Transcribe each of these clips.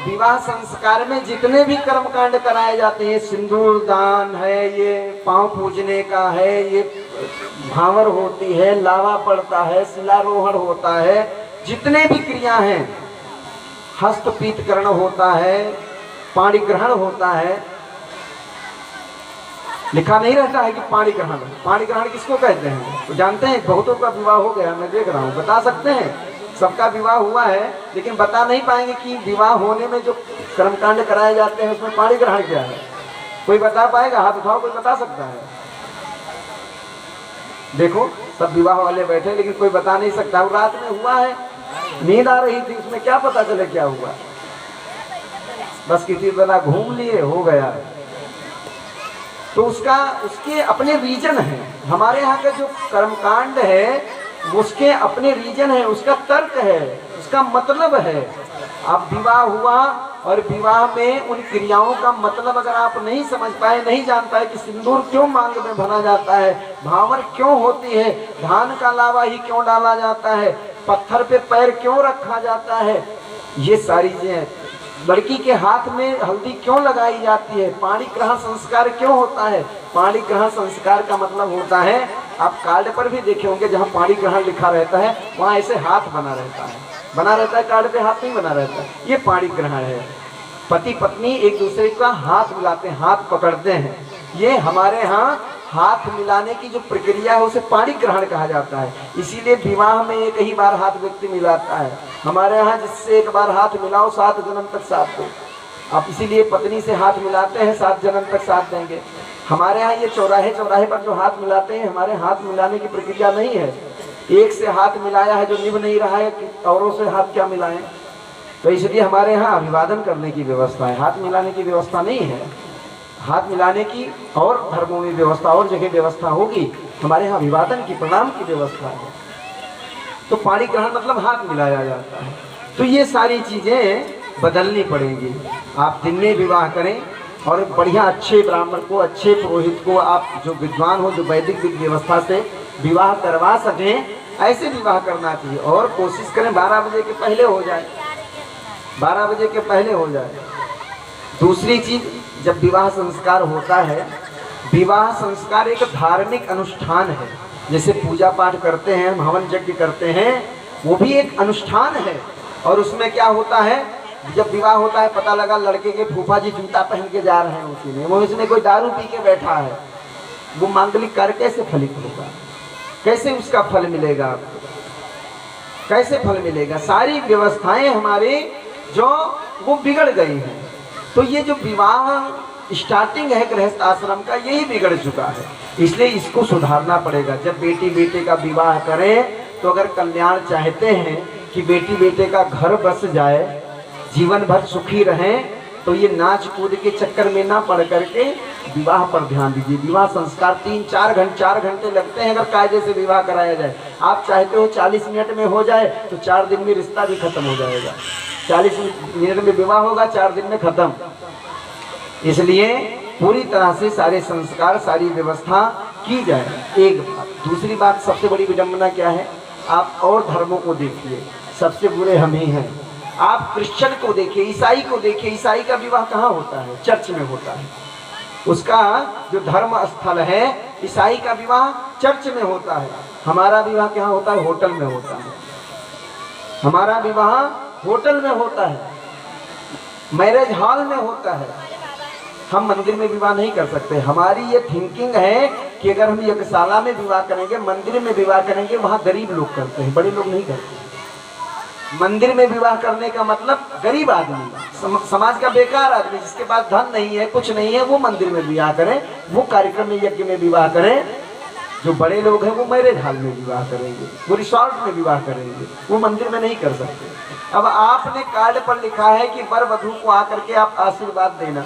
विवाह संस्कार में जितने भी कर्मकांड कराए जाते हैं, सिंदूर दान है, ये पांव पूजने का है, ये भांवर होती है, लावा पड़ता है, शिलारोहण होता है, जितने भी क्रिया हैं, हस्तपीतकरण होता है, पाणी ग्रहण होता है। लिखा नहीं रहता है कि पाणी ग्रहण, पाणी ग्रहण किसको कहते हैं तो जानते हैं? बहुतों का विवाह हो गया, मैं देख रहा हूँ, बता सकते हैं? सबका विवाह हुआ है, लेकिन बता नहीं पाएंगे कि विवाह होने में जो कर्मकांड कराए जाते हैं उसमें पाणी ग्रहण क्या है। कोई बता पाएगा? हाथ उठाओ, कोई बता सकता है? देखो सब विवाह वाले बैठे, लेकिन कोई बता नहीं सकता। वो रात में हुआ है, नींद आ रही थी, उसमें क्या पता चले क्या हुआ, बस किसी तरह घूम लिए, हो गया। तो उसके अपने रीजन है। हमारे यहाँ का जो कर्मकांड है उसके अपने रीजन है, उसका तर्क है, उसका मतलब है। अब विवाह हुआ और विवाह में उन क्रियाओं का मतलब अगर आप नहीं समझ पाए, नहीं जान पाए कि सिंदूर क्यों मांग में भरा जाता है, भांवर क्यों होती है, धान का लावा ही क्यों डाला जाता है, पत्थर पे पैर क्यों रखा जाता है, ये सारी चीजें, लड़की के हाथ में हल्दी क्यों लगाई जाती है, पाणी ग्रहण संस्कार क्यों होता है। पाणी ग्रहण संस्कार का मतलब होता है, आप कार्ड पर भी देखे होंगे जहाँ पाणी ग्रहण लिखा रहता है वहाँ ऐसे हाथ बना रहता है, बना रहता है, कार्ड पे हाथ नहीं बना रहता है, ये पाणी ग्रहण है। पति पत्नी एक दूसरे का हाथ मिलाते हैं, हाथ पकड़ते हैं। ये हमारे यहाँ हाथ मिलाने की जो प्रक्रिया है उसे पाणी ग्रहण कहा जाता है। इसीलिए विवाह में एक ही बार हाथ व्यक्ति मिलाता है। हमारे यहाँ जिससे एक बार हाथ मिलाओ 7 जन्म तक साथ दो। आप इसीलिए पत्नी से हाथ मिलाते हैं, 7 जन्म तक साथ देंगे। हमारे यहाँ ये चौराहे चौराहे पर जो हाथ मिलाते हैं, हमारे हाथ मिलाने की प्रक्रिया नहीं है। एक से हाथ मिलाया है जो निभ नहीं रहा है कि औरों से हाथ क्या मिलाएं, तो इसलिए हमारे यहाँ अभिवादन करने की व्यवस्था है, हाथ मिलाने की व्यवस्था नहीं है। हाथ मिलाने की और धर्मों में व्यवस्था और जगह व्यवस्था होगी, हमारे यहाँ अभिवादन की, प्रणाम की व्यवस्था है। तो पाणी ग्रहण मतलब हाथ मिलाया जाता है। तो ये सारी चीजें बदलनी पड़ेंगी। आप दिन में विवाह करें और बढ़िया अच्छे ब्राह्मण को, अच्छे पुरोहित को, आप जो विद्वान हो, जो वैदिक व्यवस्था से विवाह करवा सकें, ऐसे विवाह करना चाहिए। और कोशिश करें 12 बजे के पहले हो जाए, 12 बजे के पहले हो जाए। दूसरी चीज, जब विवाह संस्कार होता है, विवाह संस्कार एक धार्मिक अनुष्ठान है। जैसे पूजा पाठ करते हैं, हवन यज्ञ करते हैं, वो भी एक अनुष्ठान है। और उसमें क्या होता है, जब विवाह होता है पता लगा लड़के के फूफा जी जूता पहन के जा रहे हैं उसी में, वो इसमें कोई दारू पी के बैठा है, वो मांगलिक कार्य कैसे फलित होगा, कैसे उसका फल मिलेगा आपको, कैसे फल मिलेगा। सारी व्यवस्थाएं हमारी जो वो बिगड़ गई हैं। तो ये जो विवाह स्टार्टिंग है गृहस्थ आश्रम का, यही बिगड़ चुका है, इसलिए इसको सुधारना पड़ेगा। जब बेटी बेटे का विवाह करें तो अगर कल्याण चाहते हैं कि बेटी बेटे का घर बस जाए, जीवन भर सुखी रहें, तो ये नाच कूद के चक्कर में ना पड़ करके विवाह पर ध्यान दीजिए। विवाह संस्कार 4 घंटे लगते हैं अगर कायदे से विवाह कराया जाए। आप चाहते हो 40 मिनट में हो जाए तो 4 दिन में रिश्ता भी खत्म हो जाएगा। 40 मिनट में विवाह होगा, 4 दिन में खत्म। इसलिए पूरी तरह से सारे संस्कार, सारी व्यवस्था की जाए। एक बात। दूसरी बात, सबसे बड़ी विडंबना क्या है, आप और धर्मों को देखिए, सबसे बुरे हम ही हैं। आप क्रिश्चियन को देखिए, ईसाई को देखिए, ईसाई का विवाह कहाँ होता है? चर्च में होता है। उसका जो धर्म स्थल है, ईसाई का विवाह चर्च में होता है। हमारा विवाह कहाँ होता है? होटल में होता है। हमारा विवाह होटल में होता है, मैरिज हॉल में होता है। हम मंदिर में विवाह नहीं कर सकते। हमारी ये थिंकिंग है कि अगर हम यज्ञशाला में विवाह करेंगे, मंदिर में विवाह करेंगे, वहाँ गरीब लोग करते हैं, बड़े लोग नहीं करते। मंदिर में विवाह करने का मतलब गरीब आदमी, समाज का बेकार आदमी, जिसके पास धन नहीं है, कुछ नहीं है, वो मंदिर में विवाह करें, वो कार्यक्रम में, यज्ञ में विवाह करें। जो बड़े लोग हैं वो मैरिज हॉल में विवाह करेंगे, वो रिसोर्ट में विवाह करेंगे, वो मंदिर में नहीं कर सकते। अब आपने कार्ड पर लिखा है कि वर वधू को आकर के आप आशीर्वाद देना।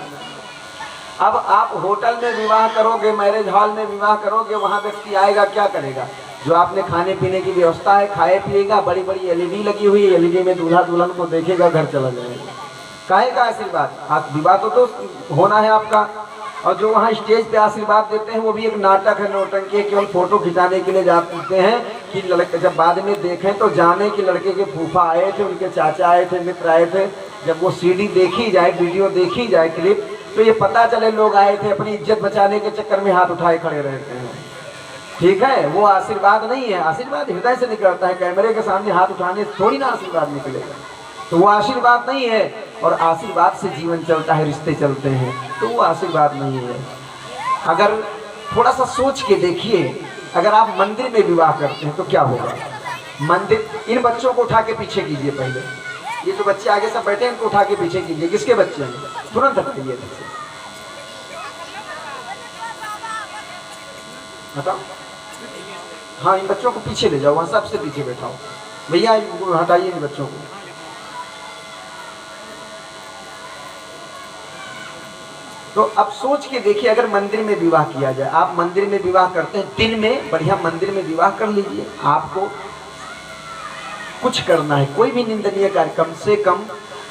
अब आप होटल में विवाह करोगे, मैरिज हॉल में विवाह करोगे, वहाँ व्यक्ति आएगा, क्या करेगा? जो आपने खाने पीने की व्यवस्था है, खाए पिएगा, बड़ी बड़ी एलईडी लगी हुई है, एलईडी में दूल्हा दुल्हन को देखेगा, घर चला जाएगा। काहे का आशीर्वाद? आप विवाह तो होना है आपका। और जो वहाँ स्टेज पे आशीर्वाद देते हैं वो भी एक नाटक है, नौटंकी है, केवल फोटो खिंचाने के लिए जाते हैं कि लड़के जब बाद में देखें तो जाने कि लड़के के फूफा आए थे, उनके चाचा आए थे, मित्र आए थे, जब वो सीडी देखी जाए, वीडियो देखी जाए, क्लिप, तो ये पता चले लोग आए थे अपनी इज्जत बचाने के चक्कर में हाथ उठाए खड़े रहते हैं। ठीक है, वो आशीर्वाद नहीं है। आशीर्वाद हृदय से निकलता है, कैमरे के सामने हाथ उठाने से थोड़ी ना आशीर्वाद निकलेगा। तो वो आशीर्वाद नहीं है। और आशीर्वाद से जीवन चलता है, रिश्ते चलते हैं, तो वो आशीर्वाद नहीं है। अगर थोड़ा सा सोच के देखिए, अगर आप मंदिर में विवाह करते हैं तो क्या होगा। मंदिर, इन बच्चों को उठा के पीछे कीजिए। पहले ये जो बच्चे आगे सब बैठे हैं इनको उठा के पीछे कीजिए। किसके बच्चे हैं? तुरंत हटाइए बताओ। हाँ, इन बच्चों को पीछे ले जाओ, वहां सबसे पीछे बैठाओ। भैया हटाइए इन बच्चों को। तो अब सोच के देखिए, अगर मंदिर में विवाह किया जाए, आप मंदिर में विवाह करते हैं, दिन में बढ़िया मंदिर में विवाह कर लीजिए। आपको कुछ करना है, कोई भी निंदनीय कार्य, कम से कम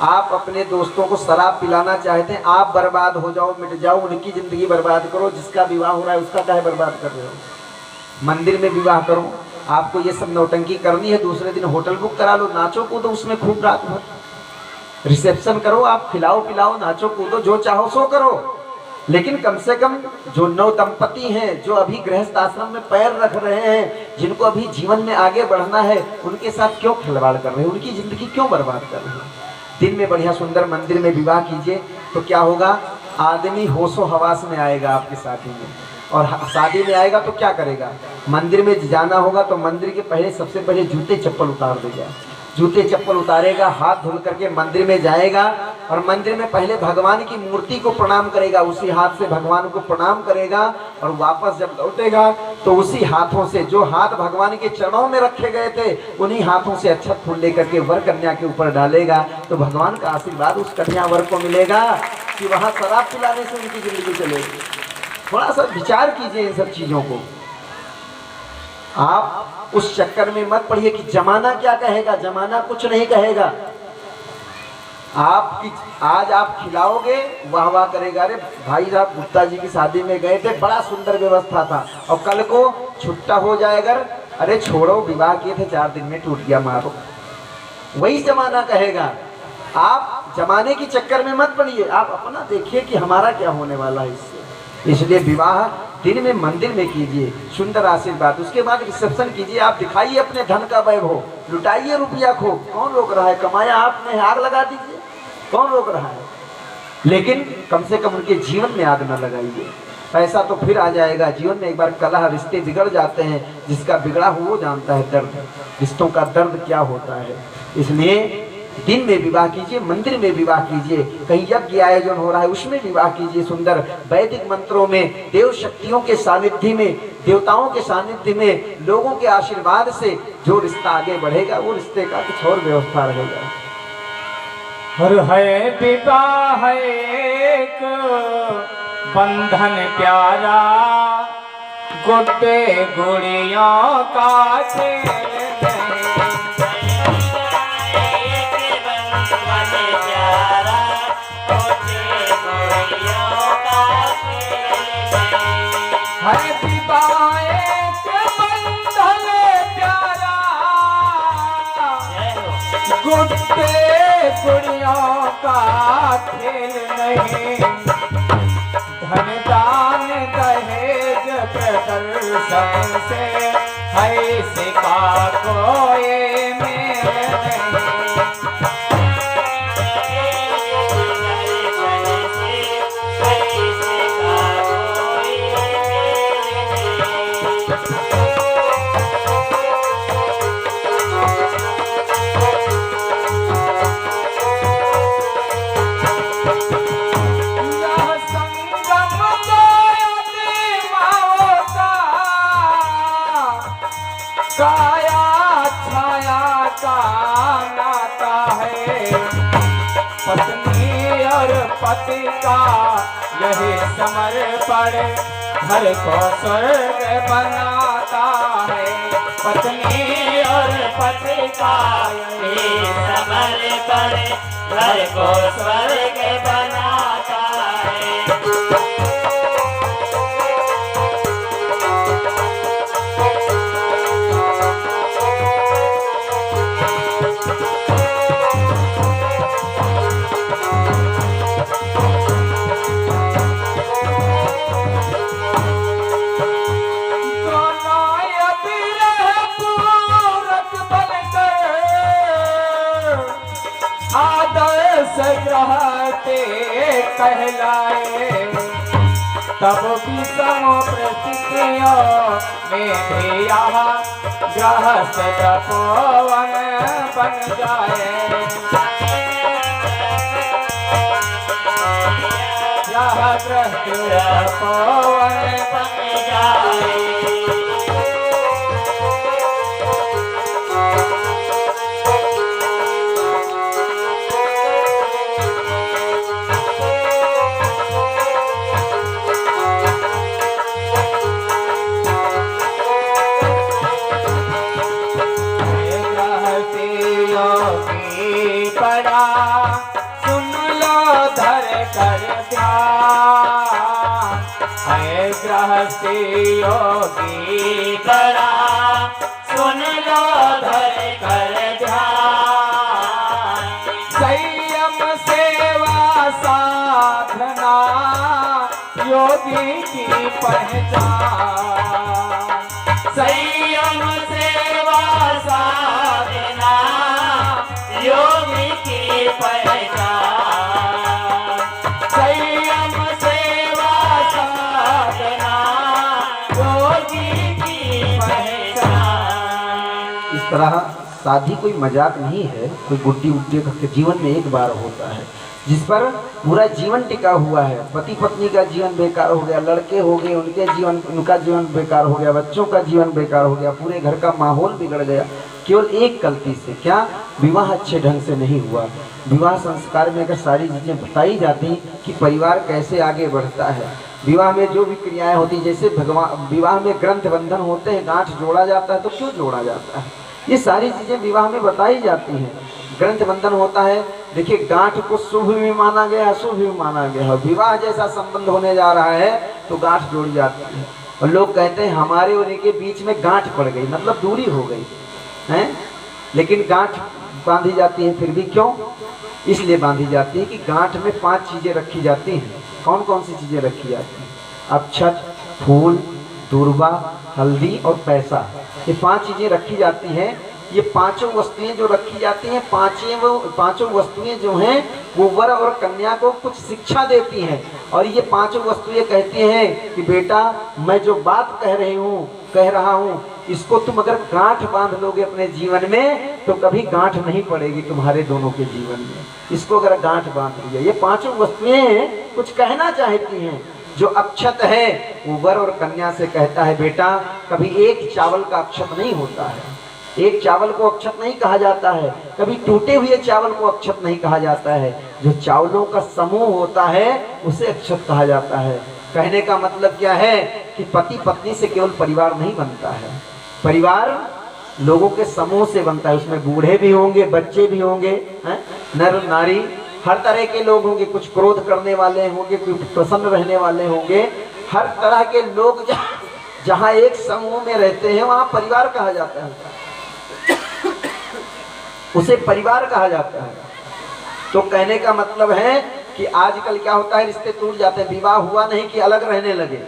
आप अपने दोस्तों को शराब पिलाना चाहते हैं, आप बर्बाद हो जाओ, मिट जाओ, उनकी जिंदगी बर्बाद करो। जिसका विवाह हो रहा है उसका काहे बर्बाद कर रहे हो। मंदिर में विवाह करो। आपको ये सब नौटंकी करनी है, दूसरे दिन होटल बुक करा लो, नाचो कूदो उसमें खूब रात भर, रिसेप्शन करो, आप खिलाओ पिलाओ, नाचो कूदो, जो चाहो सो करो। लेकिन कम से कम जो नव दंपति हैं, जो अभी गृहस्थ आश्रम में पैर रख रहे हैं, जिनको अभी जीवन में आगे बढ़ना है, उनके साथ क्यों खिलवाड़ कर रहे हैं, उनकी जिंदगी क्यों बर्बाद कर रहे हैं। दिन में बढ़िया सुंदर मंदिर में विवाह कीजिए, तो क्या होगा, आदमी होशो हवास में आएगा आपकी शादी में। और शादी में आएगा तो क्या करेगा, मंदिर में जाना होगा तो मंदिर के पहले सबसे पहले जूते चप्पल उतार देगा। जूते चप्पल उतारेगा, हाथ धुल करके मंदिर में जाएगा, और मंदिर में पहले भगवान की मूर्ति को प्रणाम करेगा, उसी हाथ से भगवान को प्रणाम करेगा। और वापस जब लौटेगा तो उसी हाथों से, जो हाथ भगवान के चरणों में रखे गए थे, उन्हीं हाथों से अक्षत फूल लेकर के वर कन्या के ऊपर डालेगा। तो भगवान का आशीर्वाद उस कन्या वर को मिलेगा कि वहाँ शराब पिलाने से उनकी जिंदगी चलेगी। थोड़ा सा विचार कीजिए इन सब चीजों को। आप उस चक्कर में मत पड़िए कि जमाना क्या कहेगा, जमाना कुछ नहीं कहेगा। आप आज आप खिलाओगे, वाह वाह करेगा, अरे भाई साहब गुप्ता जी की शादी में गए थे, बड़ा सुंदर व्यवस्था था, और कल को छुट्टा हो जाएगा, अरे छोड़ो विवाह किए थे 4 दिन में टूट गया, मारो। वही जमाना कहेगा। आप जमाने की चक्कर में मत पड़िए, आप अपना देखिए कि हमारा क्या होने वाला है इससे। इसलिए विवाह दिन में मंदिर में कीजिए, सुंदर आशीर्वाद, उसके बाद रिसेप्शन कीजिए। आप दिखाइए अपने धन का वैभव, लुटाइए रुपया खूब, कौन रोक रहा है, कमाया आपने, आग लगा दीजिए, कौन रोक रहा है। लेकिन कम से कम उनके जीवन में आग न लगाइए। पैसा तो फिर आ जाएगा, जीवन में एक बार कलह, रिश्ते बिगड़ जाते हैं, जिसका बिगड़ा हो वो जानता है दर्द, रिश्तों का दर्द क्या होता है। इसलिए दिन में विवाह कीजिए, मंदिर में विवाह कीजिए, कहीं यज्ञ आयोजन हो रहा है उसमें विवाह कीजिए, सुंदर वैदिक मंत्रों में, देव शक्तियों के सानिध्य में, देवताओं के सानिध्य में, लोगों के आशीर्वाद से जो रिश्ता आगे बढ़ेगा वो रिश्ते का कुछ और व्यवस्था रहेगा। हर है विवाह एक बंधन प्यारा, गुड्डे गुड़ियों का खेल गुड्डे गुड़ियों का खेल नहीं, धन दान दहेज प्रदर्शन से है सिका कोई मेल नहीं। काया छाया का नाता है, पत्नी और पति का यही समर्पण घर को स्वर्ग बनाता है। पत्नी और पति का यही समर्पण घर को स्वर्ग बनाता है। ग्रहते कहलाए, तब भी समो प्रसिद्धियों में भी यहाँ गृहस्थ तपोवन बन जाए। यहाँ गृहस्थ तपोवन बन जाए। पड़ा सुन लो धर कर ध्यान, है गृहस्थी योगी पड़ा सुन लो धर कर ध्यान। संयम सेवा साधना योगी की पहचान, संयम सेवा साधना योगी की पहचान, संयम सेवा साधना योगी की पहचान। इस तरह शादी कोई मजाक नहीं है, कोई गुड्डी उड्डी का जीवन में एक बार होता है, जिस पर पूरा जीवन टिका हुआ है। पति पत्नी का जीवन बेकार हो गया, लड़के हो गए उनका जीवन बेकार हो गया, बच्चों का जीवन बेकार हो गया, पूरे घर का माहौल बिगड़ गया केवल एक गलती से। क्या? विवाह अच्छे ढंग से नहीं हुआ। विवाह संस्कार में अगर सारी चीज़ें बताई जाती कि परिवार कैसे आगे बढ़ता है, विवाह में जो भी क्रियाएं होती, जैसे भगवान विवाह में ग्रंथ बंधन होते हैं, गांठ जोड़ा जाता है, तो क्यों जोड़ा जाता है, ये सारी चीज़ें विवाह में बताई जाती हैं। ग्रंथ बंधन होता है, देखिए गांठ को शुभ भी माना गया, अशुभ भी माना गया। विवाह जैसा संबंध होने जा रहा है तो गांठ जोड़ी जाती है, और लोग कहते हैं हमारे और इनके बीच में गांठ पड़ गई, मतलब दूरी हो गई है। लेकिन गांठ बांधी जाती है, फिर भी क्यों? इसलिए बांधी जाती है कि गांठ में 5 चीजें रखी जाती हैं। कौन कौन सी चीजें रखी जाती हैं? अक्षत, फूल, दूर्वा, हल्दी और पैसा, ये 5 चीजें रखी जाती हैं। ये पांचों वस्तुएं जो रखी जाती हैं, पांचों वस्तुएं जो हैं वो वर और कन्या को कुछ शिक्षा देती हैं। और ये पांचों वस्तुएं कहती हैं कि बेटा मैं जो बात कह रहा हूँ इसको तुम अगर गांठ बांध लोगे अपने जीवन में तो कभी गांठ नहीं पड़ेगी तुम्हारे दोनों के जीवन में। इसको अगर गांठ बांध लिया, ये पांचों वस्तुएं कुछ कहना चाहती हैं। जो अक्षत है वो वर और कन्या से कहता है बेटा कभी एक चावल का अक्षत नहीं होता है, एक चावल को अक्षत नहीं कहा जाता है, कभी टूटे हुए चावल को अक्षत नहीं कहा जाता है। जो चावलों का समूह होता है उसे अक्षत कहा जाता है। कहने का मतलब क्या है कि पति पत्नी से केवल परिवार नहीं बनता है, परिवार लोगों के समूह से बनता है। उसमें बूढ़े भी होंगे, बच्चे भी होंगे, नर नारी हर तरह के लोग होंगे, कुछ क्रोध करने वाले होंगे, कुछ प्रसन्न रहने वाले होंगे। हर तरह के लोग जहाँ एक समूह में रहते हैं वहाँ परिवार कहा जाता है, उसे परिवार कहा जाता है। तो कहने का मतलब है कि आजकल क्या होता है, रिश्ते टूट जाते हैं, विवाह हुआ नहीं कि अलग रहने लगे।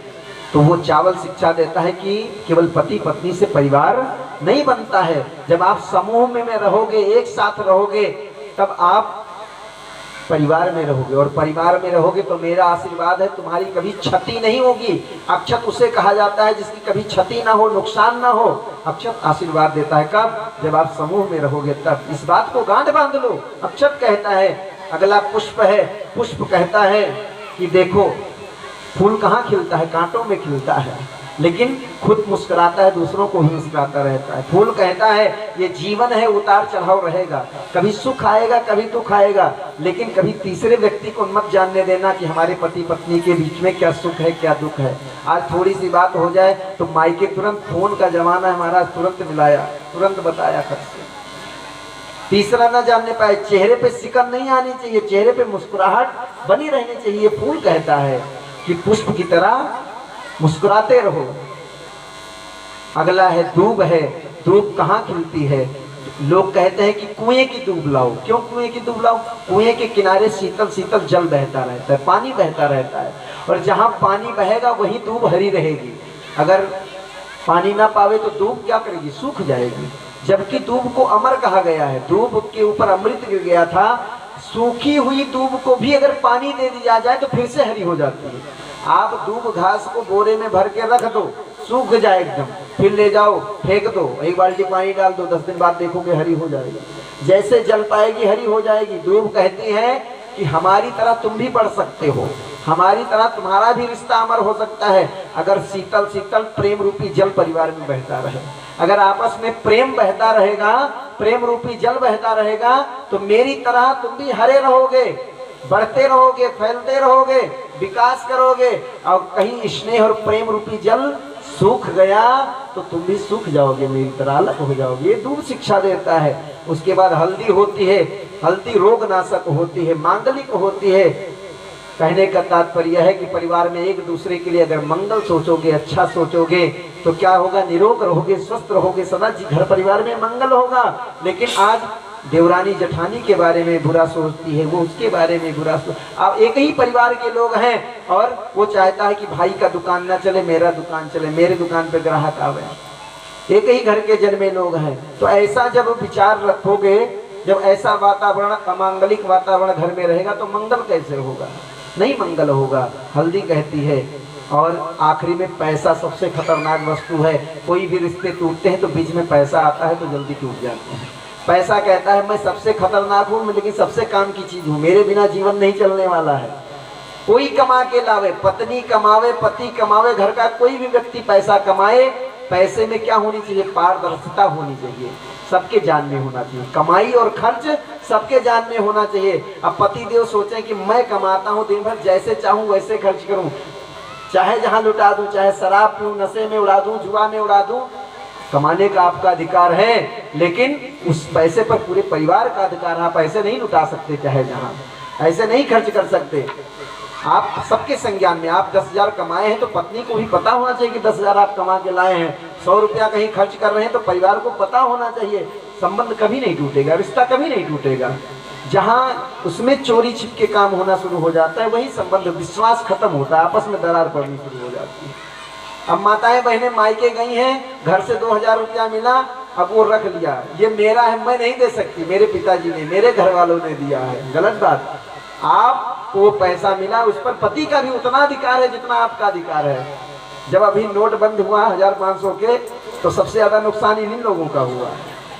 तो वो चावल शिक्षा देता है कि केवल पति पत्नी से परिवार नहीं बनता है। जब आप समूह में रहोगे, एक साथ रहोगे, तब आप परिवार में रहोगे, और परिवार में रहोगे तो मेरा आशीर्वाद है तुम्हारी कभी क्षति नहीं होगी। अक्षत उसे कहा जाता है जिसकी कभी क्षति ना हो, नुकसान ना हो। अक्षत आशीर्वाद देता है कब? जब आप समूह में रहोगे तब। इस बात को गांठ बांध लो। अक्षत कहता है। अगला पुष्प है। पुष्प कहता है कि देखो फूल कहाँ खिलता है, कांटों में खिलता है, लेकिन खुद मुस्कुराता है, दूसरों को भी मुस्कुराता रहता है। फूल कहता है ये जीवन है, उतार चढ़ाव रहेगा, कभी सुख आएगा कभी दुख आएगा, लेकिन कभी तीसरे व्यक्ति को मत जानने देना कि हमारे पति पत्नी के बीच में क्या सुख है क्या दुख है। आज थोड़ी सी बात हो जाए तो मायके तुरंत, फोन का जमाना है हमारा, तुरंत मिलाया, तुरंत बताया खत से। तीसरा न जानने पाए, चेहरे पे सिकन नहीं आनी चाहिए, चेहरे पे मुस्कुराहट बनी रहनी चाहिए। फूल कहता है कि पुष्प की तरह मुस्कुराते रहो। अगला है दूब है। दूब कहाँ खिलती है? लोग कहते हैं कि कुएं की दूब लाओ। क्यों कुएं की दूब लाओ? कुएं के किनारे शीतल शीतल जल बहता रहता है, पानी बहता रहता है, और जहाँ पानी बहेगा वही दूब हरी रहेगी। अगर पानी ना पावे तो दूब क्या करेगी? सूख जाएगी। जबकि दूब को अमर कहा गया है, दूब के ऊपर अमृत गिर गया था, सूखी हुई दूब को भी अगर पानी दे दिया जाए तो फिर से हरी हो जाती है। आप दूब घास को बोरे में भर के रख दो, सूख जाए एकदम, फिर ले जाओ फेंक दो, एक बाल्टी पानी डाल दो, 10 दिन बाद देखोगे हरी हो जाएगी। जैसे जल पाएगी हरी हो जाएगी। दूब कहती है कि हमारी तरह तुम भी बढ़ सकते हो, हमारी तरह तुम्हारा भी रिश्ता अमर हो सकता है अगर शीतल शीतल प्रेम रूपी जल परिवार में बहता रहे। अगर आपस में प्रेम बहता रहेगा, प्रेम रूपी जल बहता रहेगा, तो मेरी तरह तुम भी हरे रहोगे, बढ़ते रहोगे, फैलते रहोगे, विकास करोगे। और कहीं स्नेह और प्रेम रूपी जल सूख गया तो तुम भी सूख जाओगे, मेरी तरह अलग हो जाओगे। ये दूर शिक्षा देता है। उसके बाद हल्दी होती है, हल्दी रोग नाशक होती है, मांगलिक होती है। कहने का तात्पर्य है कि परिवार में एक दूसरे के लिए अगर मंगल सोचोगे, अच्छा सोचोगे, तो क्या होगा, निरोग रहोगे, स्वस्थ रहोगे, सदा घर परिवार में मंगल होगा। लेकिन आज देवरानी जेठानी के बारे में बुरा सोचती है, वो उसके बारे में बुरा अब एक ही परिवार के लोग हैं और वो चाहता है कि भाई का दुकान ना चले, मेरा दुकान चले, मेरे दुकान पे ग्राहक आवे। एक ही घर के जन्मे लोग हैं। तो ऐसा जब विचार रखोगे, जब ऐसा वातावरण, अमांगलिक वातावरण घर में रहेगा तो मंगल कैसे होगा, नहीं मंगल होगा। हल्दी कहती है। और आखिरी में पैसा सबसे खतरनाक वस्तु है। कोई भी रिश्ते टूटते हैं तो बीच में पैसा आता है तो जल्दी टूट जाते हैं। पैसा कहता है मैं सबसे खतरनाक हूँ, लेकिन सबसे काम की चीज हूँ, मेरे बिना जीवन नहीं चलने वाला है। कोई कमा के लावे, पत्नी कमावे, पति कमावे, घर का कोई भी व्यक्ति पैसा कमाए, पैसे में क्या होनी चाहिए, पारदर्शिता होनी चाहिए, सबके जान में होना चाहिए। कमाई और खर्च सबके जान में होना चाहिए। अब पति देव सोचें कि मैं कमाता हूँ, दिन भर जैसे चाहूँ वैसे खर्च करूँ, चाहे जहाँ लुटा दूँ, चाहे शराब पीऊँ, नशे में उड़ा दूँ, जुआ में उड़ा दूँ, कमाने का आपका अधिकार है। लेकिन उस पैसे पर पूरे परिवार का अधिकार है। आप ऐसे नहीं लुटा सकते, चाहे जहाँ ऐसे नहीं खर्च कर सकते। आप सबके संज्ञान में, आप 10,000 कमाए हैं तो पत्नी को भी पता होना चाहिए कि 10,000 आप कमा के लाए हैं। 100 रुपया कहीं खर्च कर रहे हैं तो परिवार को पता होना चाहिए। संबंध कभी नहीं टूटेगा, रिश्ता कभी नहीं टूटेगा। जहाँ उसमें चोरी छिपके काम होना शुरू हो जाता है, वही संबंध, विश्वास खत्म होता है, आपस में दरार पड़नी शुरू हो जाती है। अब माताएं बहनें मायके गई हैं, घर से 2,000 रुपया मिला, अब वो रख लिया, ये मेरा है, मैं नहीं दे सकती, मेरे पिताजी ने, मेरे घर वालों ने दिया है, गलत बात। आपको वो पैसा मिला, उस पर पति का भी उतना अधिकार है जितना आपका अधिकार है। जब अभी नोट बंद हुआ 1,500 के, तो सबसे ज्यादा नुकसान इन्हीं लोगों का हुआ।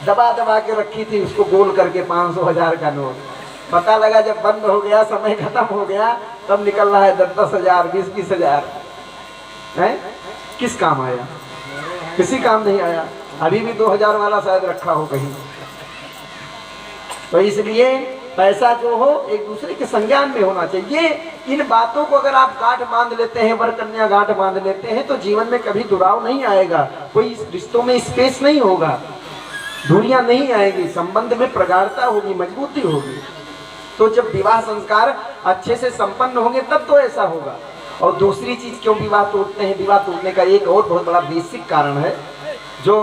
दबा दबा के रखी थी उसको, गोल करके 500 1000 का नोट। पता लगा जब बंद हो गया, समय खत्म हो गया, तब निकल रहा है 10,000 20,000 है। किस काम आया, किसी काम नहीं आया। अभी भी 2,000 वाला शायद रखा हो कहीं। तो इसलिए पैसा जो हो एक दूसरे के संज्ञान में होना चाहिए। इन बातों को अगर आप गांठ बांध लेते हैं, वर कन्या गांठ बांध लेते हैं, तो जीवन में कभी दुराव नहीं आएगा, कोई रिश्तों में स्पेस नहीं होगा, दूरियां नहीं आएगी, संबंध में प्रगाढ़ता होगी, मजबूती होगी। तो जब विवाह संस्कार अच्छे से संपन्न होंगे तब तो ऐसा होगा। और दूसरी चीज, क्यों विवाह तोड़ते हैं, विवाह तोड़ने का एक और बहुत बड़ा बेसिक कारण है, जो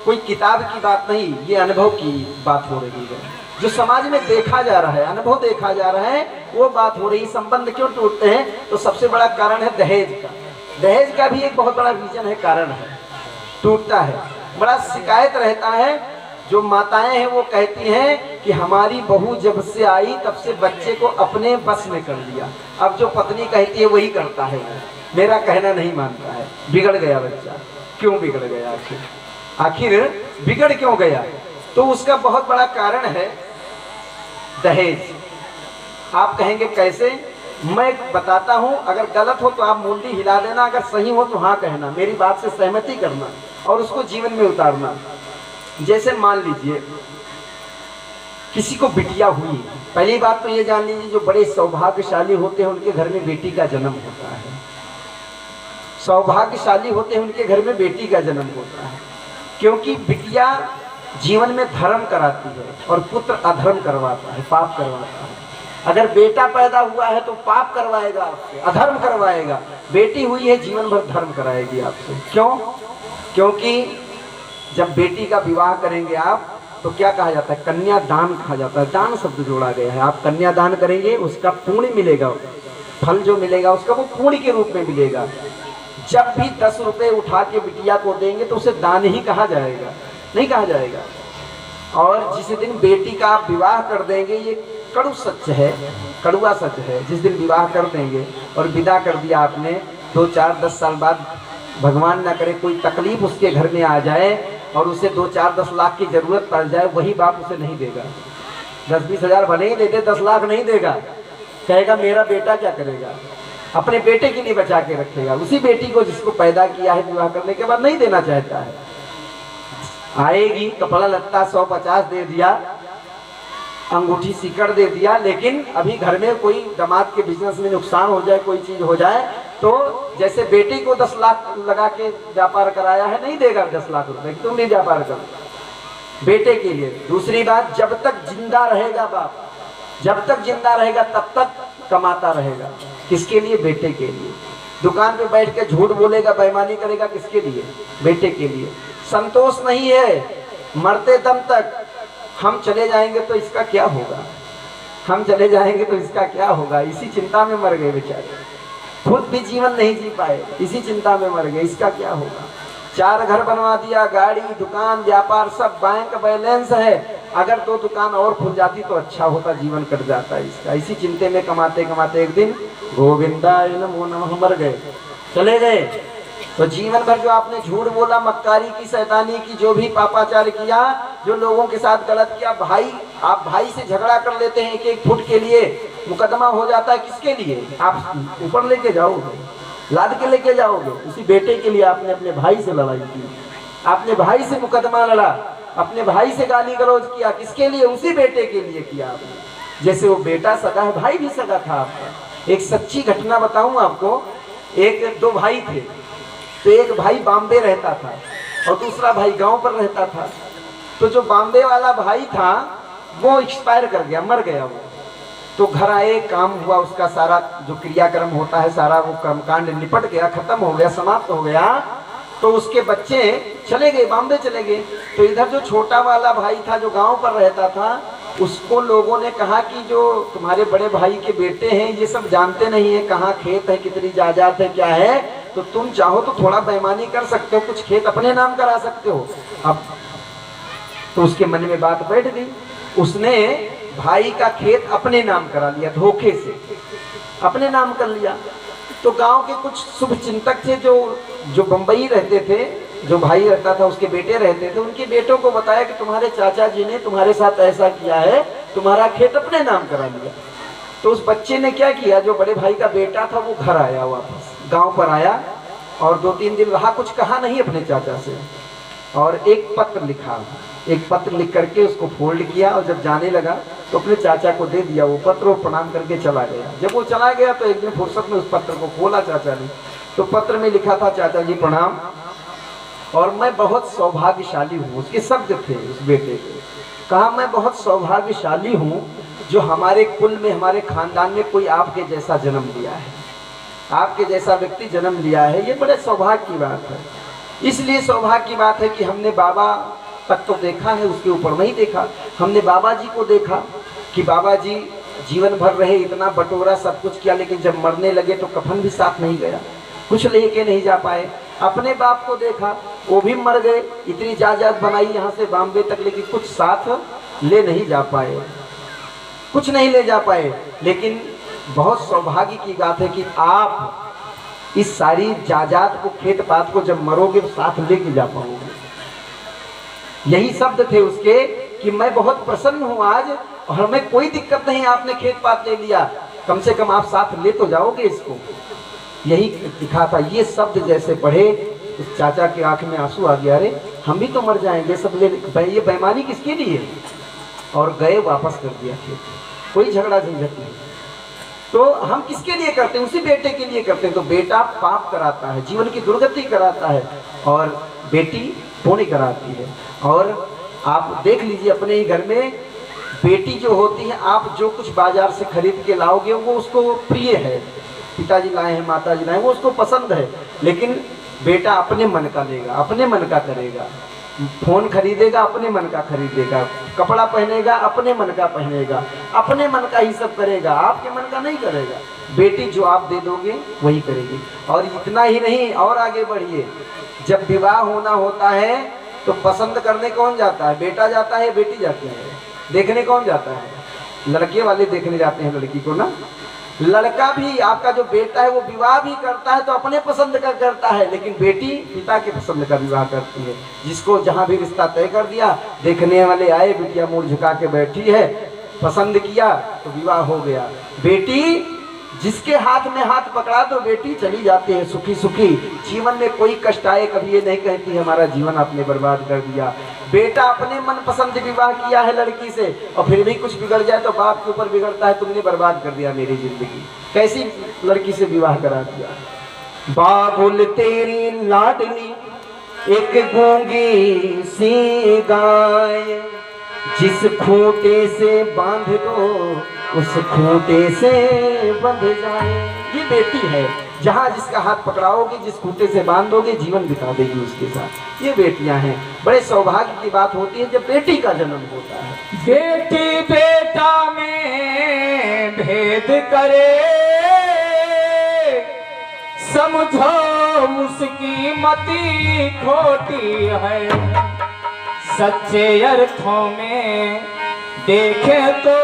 कोई किताब की बात नहीं, ये अनुभव की बात हो रही है, जो समाज में देखा जा रहा है, अनुभव देखा जा रहा है, वो बात हो रही। संबंध क्यों टूटते हैं, तो सबसे बड़ा कारण है दहेज का। दहेज का भी एक बहुत बड़ा रीजन है, कारण है, टूटता है। बड़ा शिकायत रहता है। जो माताएं हैं वो कहती हैं कि हमारी बहू जब से आई तब से बच्चे को अपने बस में कर लिया। अब जो पत्नी कहती है वही करता है, मेरा कहना नहीं मानता है, बिगड़ गया बच्चा। क्यों बिगड़ गया, आखिर बिगड़ क्यों गया, तो उसका बहुत बड़ा कारण है दहेज। आप कहेंगे कैसे, मैं बताता हूं, अगर गलत हो तो आप मुंडी हिला देना, अगर सही हो तो हाँ कहना, मेरी बात से सहमति करना और उसको जीवन में उतारना। जैसे मान लीजिए किसी को बिटिया हुई, पहली बात तो ये जान लीजिए, जो बड़े सौभाग्यशाली होते हैं उनके घर में बेटी का जन्म होता है। सौभाग्यशाली होते हैं उनके घर में बेटी का जन्म होता है, क्योंकि बिटिया जीवन में धर्म कराती है और पुत्र अधर्म करवाता है, पाप करवाता है। अगर बेटा पैदा हुआ है तो पाप करवाएगा आपसे, अधर्म करवाएगा। बेटी हुई है जीवन भर धर्म कराएगी आपसे। क्यों? क्योंकि जब बेटी का विवाह करेंगे आप तो क्या कहा जाता है, कन्या दान कहा जाता है। दान शब्द जोड़ा गया है। आप कन्या दान करेंगे, उसका पुण्य मिलेगा, फल जो मिलेगा उसका वो पुण्य के रूप में मिलेगा। जब भी 10 रुपए उठा के बिटिया को देंगे तो उसे दान ही कहा जाएगा, नहीं कहा जाएगा। और जिस दिन बेटी का आप विवाह कर देंगे, ये कड़ू सच है, कड़ुआ सच है। जिस दिन विवाह कर देंगे और विदा कर दिया आपने, 2, 4, 10 साल बाद भगवान ना करे कोई तकलीफ उसके घर में आ जाए और उसे 2, 4, 10 लाख की जरूरत पड़ जाए, वही बाप उसे नहीं देगा। 10-20 हजार भले ही देते, 10 लाख नहीं देगा। कहेगा मेरा बेटा क्या करेगा, अपने बेटे के लिए बचा के रखेगा। उसी बेटी को जिसको पैदा किया है विवाह करने के बाद नहीं देना चाहता है। आएगी, कपड़ा लत्ता 150 दे दिया, अंगूठी सिकड़ दे दिया, लेकिन अभी घर में कोई दामाद के बिजनेस में नुकसान हो जाए, कोई चीज हो जाए, तो जैसे बेटी को 10 लाख लगा के व्यापार कराया है, नहीं देगा 10 लाख रुपए, तुम नहीं व्यापार करो बेटे के लिए। दूसरी बात, जब तक जिंदा रहेगा बाप, जब तक जिंदा रहेगा तब तक कमाता रहेगा। किसके लिए? बेटे के लिए। दुकान पे बैठ के झूठ बोलेगा, बेईमानी करेगा, किसके लिए? बेटे के लिए। संतोष नहीं है, मरते दम तक हम चले जाएंगे तो इसका क्या होगा, हम चले जाएंगे तो इसका क्या होगा, इसी चिंता में मर गए बेचारे। खुद भी जीवन नहीं जी पाए, इसी चिंता में मर गए, इसका क्या होगा। 4 घर बनवा दिया, गाड़ी, दुकान, व्यापार, सब बैंक बैलेंस है। अगर 2 दुकान और खुल जाती तो अच्छा होता, जीवन कट जाता इसका। इसी चिंते में कमाते कमाते एक दिन गोविंदाय नमो नमः मर गए, चले गए। तो जीवन भर जो आपने झूठ बोला, मक्कारी की, शैतानी की, जो भी पापाचार किया, जो लोगों के साथ गलत किया, भाई आप भाई से झगड़ा कर लेते हैं 1-1 फुट के लिए, मुकदमा हो जाता है, किसके लिए? आप ऊपर लेके जाओगे, लाद के लेके जाओगे। उसी बेटे के लिए आपने अपने भाई से लड़ाई की, आपने भाई से मुकदमा लड़ा, अपने भाई से गाली गलौज किया, किसके लिए? उसी बेटे के लिए किया आपने। जैसे वो बेटा सगा है, भाई भी सगा था आपका। एक सच्ची घटना बताऊं आपको, 1-2 भाई थे, तो एक भाई बॉम्बे रहता था और दूसरा भाई गांव पर रहता था। तो जो बॉम्बे वाला भाई था वो एक्सपायर कर गया, मर गया वो। तो घर आए, काम हुआ, उसका सारा जो क्रियाक्रम होता है, सारा वो कर्मकांड निपट गया, खत्म हो गया, समाप्त हो गया। तो उसके बच्चे चले गए, बॉम्बे चले गए। तो इधर जो छोटा वाला भाई था, जो गांव पर रहता था, उसको लोगों ने कहा कि जो तुम्हारे बड़े भाई के बेटे हैं, ये सब जानते नहीं है कहाँ खेत है, कितनी जायदाद है, क्या है, तो तुम चाहो तो थोड़ा बेईमानी कर सकते हो, कुछ खेत अपने नाम करा सकते हो। अब तो उसके मन में बात बैठ गई, उसने भाई का खेत अपने नाम करा लिया, धोखे से अपने नाम कर लिया। तो गांव के कुछ शुभ चिंतक थे, जो बंबई रहते थे, जो भाई रहता था उसके बेटे रहते थे, उनके बेटों को बताया कि तुम्हारे चाचा जी ने तुम्हारे साथ ऐसा किया है, तुम्हारा खेत अपने नाम करा लिया। तो उस बच्चे ने क्या किया, जो बड़े भाई का बेटा था, वो घर आया, वापस गांव पर आया और 2-3 दिन रहा, कुछ कहा नहीं अपने चाचा से, और एक पत्र लिखा, एक पत्र लिख करके उसको फोल्ड किया और जब जाने लगा तो अपने चाचा को दे दिया वो पत्र, और प्रणाम करके चला गया। जब वो चला गया तो एक दिन फुर्सत में उस पत्र को खोला चाचा ने, तो पत्र में लिखा था, चाचा जी प्रणाम, और मैं बहुत सौभाग्यशाली हूँ। उसके शब्द थे उस बेटे के, कहा मैं बहुत सौभाग्यशाली हूँ जो हमारे कुल में, हमारे खानदान में कोई आपके जैसा जन्म लिया है, आपके जैसा व्यक्ति जन्म लिया है, ये बड़े सौभाग्य की बात है। इसलिए सौभाग्य की बात है कि हमने बाबा तक तो देखा है, उसके ऊपर नहीं देखा। हमने बाबा जी को देखा कि बाबा जी जीवन भर रहे, इतना बटोरा, सब कुछ किया, लेकिन जब मरने लगे तो कफन भी साथ नहीं गया, कुछ लेके नहीं जा पाए। अपने बाप को देखा, वो भी मर गए, इतनी जायदाद बनाई यहाँ से बॉम्बे तक, लेकिन कुछ साथ ले नहीं जा पाए, कुछ नहीं ले जा पाए। लेकिन बहुत सौभाग्य की बात है कि आप इस सारी जायदाद को, खेत पात को जब मरोगे तो साथ लेके जा पाओगे। यही शब्द थे उसके कि मैं बहुत प्रसन्न हूँ आज, और हमें कोई दिक्कत नहीं, आपने खेत पात ले लिया, कम से कम आप साथ ले तो जाओगे इसको, यही लिखा था। ये शब्द जैसे पढ़े, उस चाचा के आंख में आंसू आ गया, अरे हम भी तो मर जाएंगे, सब ले, ये बेईमानी किसके लिए? और गए, वापस कर दिया खेत, कोई झगड़ा झंझट नहीं। तो हम किसके लिए करते हैं? उसी बेटे के लिए करते हैं। तो बेटा पाप कराता है, जीवन की दुर्गति कराता है, और बेटी पुण्य कराती है। और आप देख लीजिए अपने ही घर में बेटी जो होती है, आप जो कुछ बाजार से खरीद के लाओगे वो उसको प्रिय है, पिताजी लाए हैं, माताजी लाए हैं, वो उसको पसंद है। लेकिन बेटा अपने मन का लेगा, अपने मन का करेगा, फोन खरीदेगा अपने मन का खरीदेगा, कपड़ा पहनेगा अपने मन का पहनेगा, अपने मन का ही सब करेगा, आपके मन का नहीं करेगा। बेटी जो आप दे दोगे वही करेगी। और इतना ही नहीं, और आगे बढ़िए, जब विवाह होना होता है तो पसंद करने कौन जाता है? बेटा जाता है, बेटी जाती है? देखने कौन जाता है? लड़के वाले देखने जाते हैं लड़की को ना, लड़का भी आपका जो बेटा है वो विवाह भी करता है तो अपने पसंद का करता है, लेकिन बेटी पिता के पसंद का विवाह करती है। जिसको जहाँ भी रिश्ता तय कर दिया, देखने वाले आए, बिटिया मुंह झुका के बैठी है, पसंद किया तो विवाह हो गया। बेटी जिसके हाथ में हाथ पकड़ा तो बेटी चली जाती है सुखी सुखी, जीवन में कोई कष्ट आए कभी ये नहीं कहती हमारा जीवन आपने बर्बाद कर दिया। बेटा अपने मन पसंद विवाह किया है लड़की से और फिर भी कुछ बिगड़ जाए तो बाप के ऊपर बिगड़ता है, तुमने बर्बाद कर दिया मेरी जिंदगी, कैसी लड़की से विवाह करा दिया। बाबुल तेरी लाडली एक गूंगी सी गाय, जिस खूंटे से बांध दो उस खूंटे से बंध जाए। ये बेटी है, जहाँ जिसका हाथ पकड़ाओगे, जिस खूंटे से बांधोगे, जीवन बिता देगी उसके साथ। ये बेटियां हैं, बड़े सौभाग्य की बात होती है जब बेटी का जन्म होता है। बेटी बेटा में भेद करे, समझो उसकी मति खोटी है। सच्चे अर्थों में देखे तो,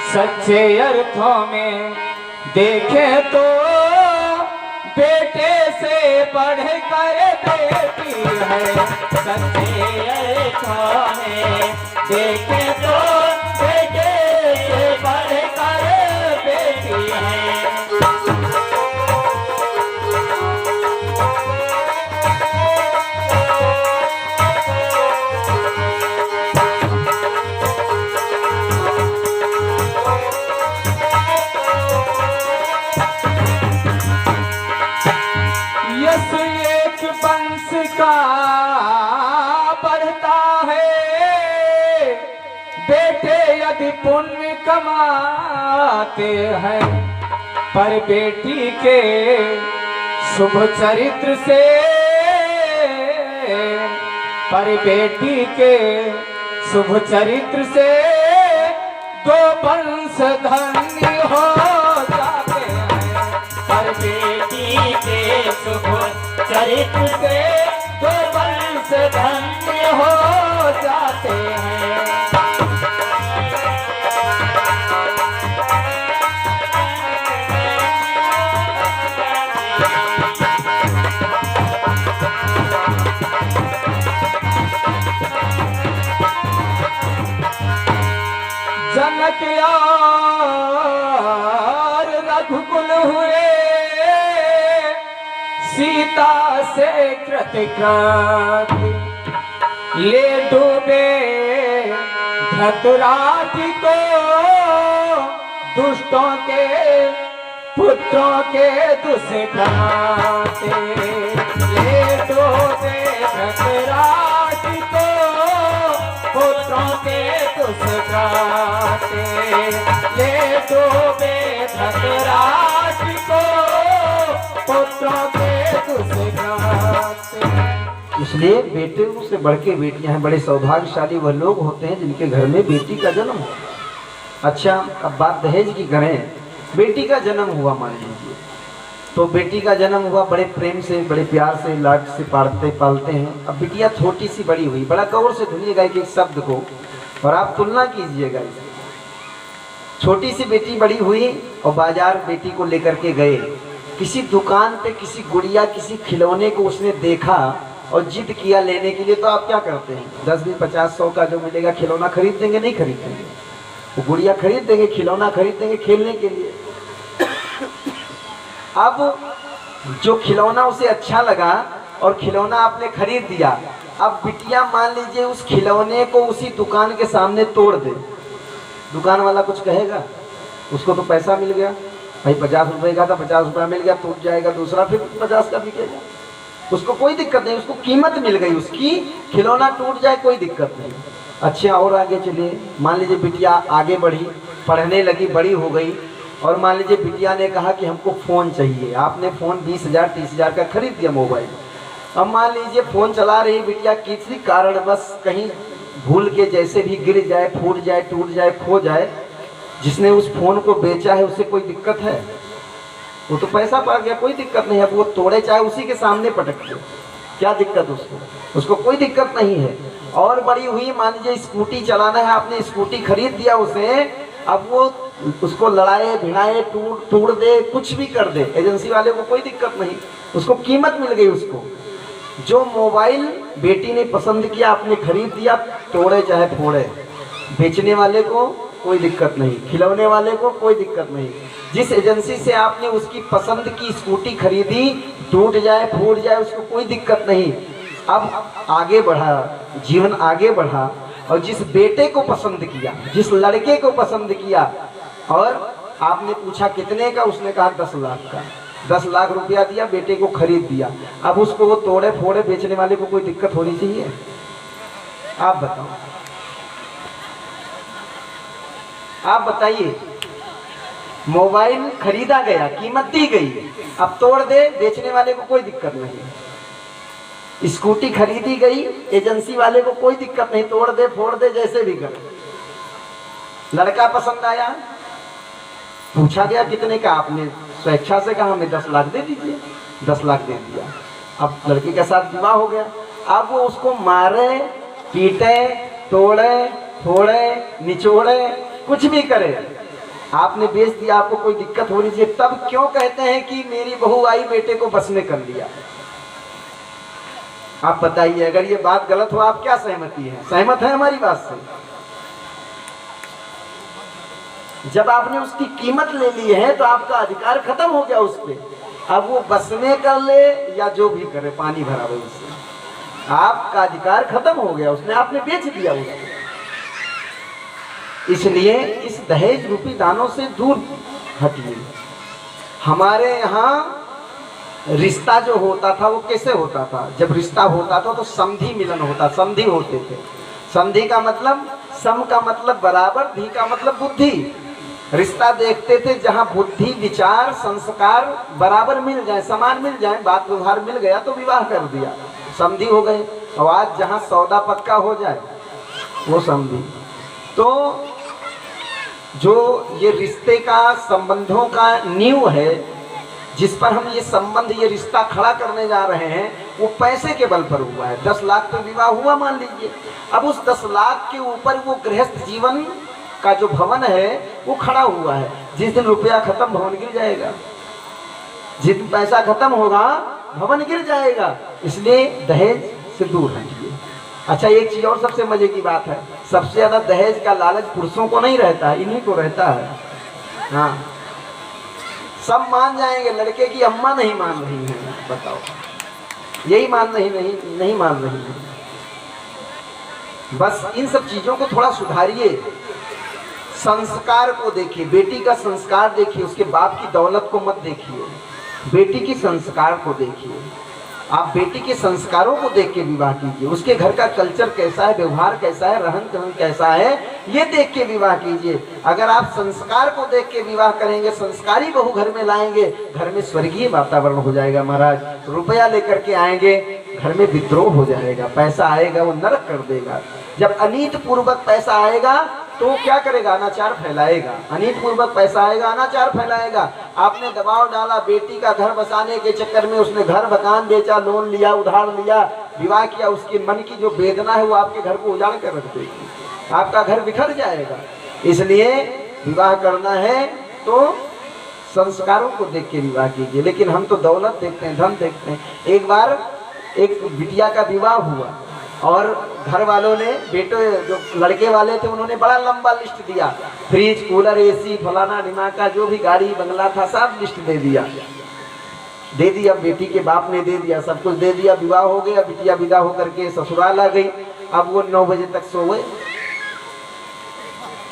सच्चे अर्थों में देखे तो बेटे से बढ़ कर बेटी है। सच्चे अर्थों में देखे तो बेटे से बढ़ कर बेटी है। का बढ़ता है, बेटे यदि पुण्य कमाते हैं, पर बेटी के शुभ चरित्र से, पर बेटी के शुभ चरित्र से दो वंश धन्य हो जाते हैं। पर बेटी के शुभ चरित्र से दो वंश धन्य हो जाते हैं। जनक और रघुकुल हुए, सीता से कृतकृत्य, ले डूबे धतराज को दुष्टों के पुत्रों के दुष्कृत्य। ले डूबे धतराज को पुत्रों के दुष्कृत्य, ले डूबे धतराज को पुत्रों के दुष्कृत्य। इसलिए बेटे से बढ़ के बेटियां हैं। बड़े सौभाग्यशाली वह लोग होते हैं जिनके घर में बेटी का जन्म हो। अच्छा, अब बात दहेज की करें। बेटी का जन्म हुआ मान लीजिए, तो बेटी का जन्म हुआ, बड़े प्रेम से, बड़े प्यार से, लाड से पालते हैं। अब बिटिया छोटी सी बड़ी हुई, बड़ा गौर से सुनिएगा एक एक शब्द को और आप तुलना कीजिएगा इसे। छोटी सी बेटी बड़ी हुई और बाजार बेटी को लेकर के गए, किसी दुकान पे किसी गुड़िया, किसी खिलौने को उसने देखा और जिद किया लेने के लिए, तो आप क्या करते हैं? 10 20 50 100 का जो मिलेगा खिलौना खरीद देंगे? नहीं खरीद देंगे। वो गुड़िया खरीद देंगे, खिलौना खरीद देंगे खेलने के लिए। अब जो खिलौना उसे अच्छा लगा और खिलौना आपने खरीद दिया, अब बिटिया मान लीजिए उस खिलौने को उसी दुकान के सामने तोड़ दे, दुकान वाला कुछ कहेगा? उसको तो पैसा मिल गया भाई, 50 रुपए का था, 50 रुपया मिल गया, टूट जाएगा दूसरा, फिर 50 का बिकेगा, उसको कोई दिक्कत नहीं, उसको कीमत मिल गई उसकी। खिलौना टूट जाए कोई दिक्कत नहीं। अच्छा, और आगे चलिए, मान लीजिए बिटिया आगे बढ़ी, पढ़ने लगी, बड़ी हो गई, और मान लीजिए बिटिया ने कहा कि हमको फ़ोन चाहिए। आपने फ़ोन 20,000 30,000 का खरीद दिया मोबाइल। अब मान लीजिए फ़ोन चला रही बिटिया, किसी कारण बस कहीं भूल के जैसे भी गिर जाए, फूट जाए, टूट जाए, खो जाए, जिसने उस फ़ोन को बेचा है उसे कोई दिक्कत है? वो तो पैसा पा गया, कोई दिक्कत नहीं है। वो तोड़े चाहे उसी के सामने पटक दे, क्या दिक्कत उसको? उसको कोई दिक्कत नहीं है। और बड़ी हुई, मान लीजिए स्कूटी चलाना है, आपने स्कूटी खरीद दिया उसे, अब वो उसको लड़ाए भिड़ाए तोड़ दे, कुछ भी कर दे, एजेंसी वाले को कोई दिक्कत नहीं, उसको कीमत मिल गई उसको। जो मोबाइल बेटी ने पसंद किया, आपने खरीद दिया, तोड़े चाहे फोड़े, बेचने वाले को कोई दिक्कत नहीं, खिलौने वाले को कोई दिक्कत नहीं। जिस एजेंसी से आपने उसकी पसंद की स्कूटी खरीदी, टूट जाए फूट जाए, उसको कोई दिक्कत नहीं। अब आगे बढ़ा, जीवन आगे बढ़ा, और जिस बेटे को पसंद किया, जिस लड़के को पसंद किया, और आपने पूछा कितने का, उसने कहा 10 लाख का, 10 लाख रुपया दिया, बेटे को खरीद दिया। अब उसको वो तोड़े फोड़े, बेचने वाले को कोई दिक्कत होनी चाहिए? आप बताओ, आप बताइए। मोबाइल खरीदा गया, कीमत दी गई, अब तोड़ दे, बेचने वाले को कोई दिक्कत नहीं। स्कूटी खरीदी गई, एजेंसी वाले को कोई दिक्कत नहीं, तोड़ दे फोड़ दे, जैसे भी करे। लड़का पसंद आया, पूछा गया कितने का, आपने स्वेच्छा से कहा हमें 10 लाख दे दीजिए, 10 लाख दे दिया। अब लड़के के साथ विवाह हो गया। अब वो उसको मारे पीटे, तोड़े फोड़े, निचोड़े, कुछ भी करे, आपने बेच दिया, आपको कोई दिक्कत होनी चाहिए? तब क्यों कहते हैं कि मेरी बहू आई, बेटे को बस में कर लिया? आप बताइए, अगर ये बात गलत हो, आप क्या सहमति है? सहमत है हमारी बात से? जब आपने उसकी कीमत ले ली है तो आपका अधिकार खत्म हो गया उस पर। अब वो बस में कर ले या जो भी करे, पानी भरा हुआ, उससे आपका अधिकार खत्म हो गया, उसने आपने बेच दिया उसको। इसलिए इस दहेज रूपी दानों से दूर हटिए। हमारे यहाँ रिश्ता जो होता था वो कैसे होता था? जब रिश्ता होता था तो समधी मिलन होता, समधी होते थे। समधी का मतलब, सम का मतलब बराबर, धी का मतलब बुद्धि। रिश्ता देखते थे जहाँ बुद्धि विचार संस्कार बराबर मिल जाए, समान मिल जाए, बात व्यवहार मिल गया तो विवाह कर दिया, समधी हो गए। और आज जहाँ सौदा पक्का हो जाए वो समधी। तो जो ये रिश्ते का, संबंधों का नींव है, जिस पर हम ये संबंध, ये रिश्ता खड़ा करने जा रहे हैं, वो पैसे के बल पर हुआ है। 10 लाख पे विवाह हुआ मान लीजिए। अब उस 10 लाख के ऊपर वो गृहस्थ जीवन का जो भवन है वो खड़ा हुआ है। जिस दिन रुपया खत्म, भवन गिर जाएगा। जिस दिन पैसा खत्म होगा, भवन गिर जाएगा। इसलिए दहेज से दूर रहिए। अच्छा, एक चीज और सबसे मजे की बात है, सबसे ज्यादा दहेज का लालच पुरुषों को नहीं रहता है, इन्हीं को रहता है। हाँ, सब मान जाएंगे, लड़के की अम्मा नहीं मान रही है, बताओ, यही मान नहीं मान रही है। बस इन सब चीजों को थोड़ा सुधारिए। संस्कार को देखिए, बेटी का संस्कार देखिए, उसके बाप की दौलत को मत देखिए, बेटी के संस्कार को देखिए। आप बेटी के संस्कारों को देख के विवाह कीजिए। उसके घर का कल्चर कैसा है, व्यवहार कैसा है, रहन सहन कैसा है, ये देख के विवाह कीजिए। अगर आप संस्कार को देख के विवाह करेंगे, संस्कारी बहू घर में लाएंगे, घर में स्वर्गीय वातावरण हो जाएगा महाराज। रुपया लेकर के आएंगे, घर में विद्रोह हो जाएगा, पैसा आएगा वो नरक कर देगा। जब अनीत पूर्वक पैसा आएगा तो क्या करेगा? अनाचार फैलाएगा। अनीत पूर्वक पैसा आएगा, अनाचार फैलाएगा। आपने दबाव डाला, बेटी का घर बसाने के चक्कर में उसने घर मकान बेचा, लोन लिया, उधार लिया, विवाह किया, उसके मन की जो वेदना है वो आपके घर को उजाड़ कर रख देगी, आपका घर बिखर जाएगा। इसलिए विवाह करना है तो संस्कारों को देख के विवाह कीजिए। लेकिन हम तो दौलत देखते हैं, धन देखते हैं। एक बार एक बिटिया का विवाह हुआ और घर वालों ने, बेटे जो लड़के वाले थे उन्होंने बड़ा लंबा लिस्ट दिया, फ्रिज कूलर एसी फलाना ढिमाका, जो भी गाड़ी बंगला था सब लिस्ट दे दिया। बेटी के बाप ने दे दिया, सब कुछ दे दिया। विवाह हो गया, बिटिया विदा होकर के ससुराल आ गई। अब वो 9 बजे तक सो गए।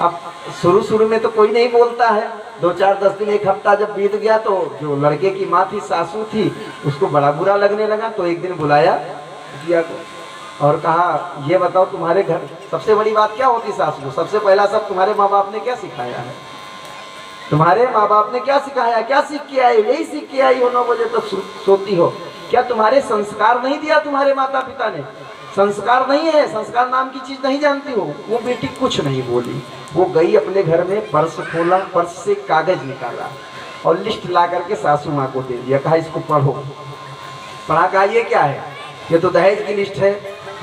अब शुरू में तो कोई नहीं बोलता है, 2-4 10 दिन, 1 हफ्ता जब बीत गया तो जो लड़के की माँ थी, सासू थी, उसको बड़ा बुरा लगने लगा। तो एक दिन बुलाया बिटिया को और कहा, ये बताओ तुम्हारे घर सबसे बड़ी बात क्या होती? सासू, सबसे पहला सब तुम्हारे माँ बाप ने क्या सिखाया है? तुम्हारे माँ बाप ने क्या सिखाया? क्या सीख के आई? यही सीख के आई हो, 9 बजे तक सोती हो। क्या तुम्हारे संस्कार नहीं दिया तुम्हारे माता पिता ने? संस्कार नहीं है, संस्कार नाम की चीज नहीं जानती हो। वो बेटी कुछ नहीं बोली, वो गई अपने घर में, पर्स खोला, पर्स से कागज निकाला और लिस्ट ला करके सासू माँ को दे दिया। कहा इसको पढ़ो। पढ़ा, कहा ये क्या है? ये तो दहेज की लिस्ट है।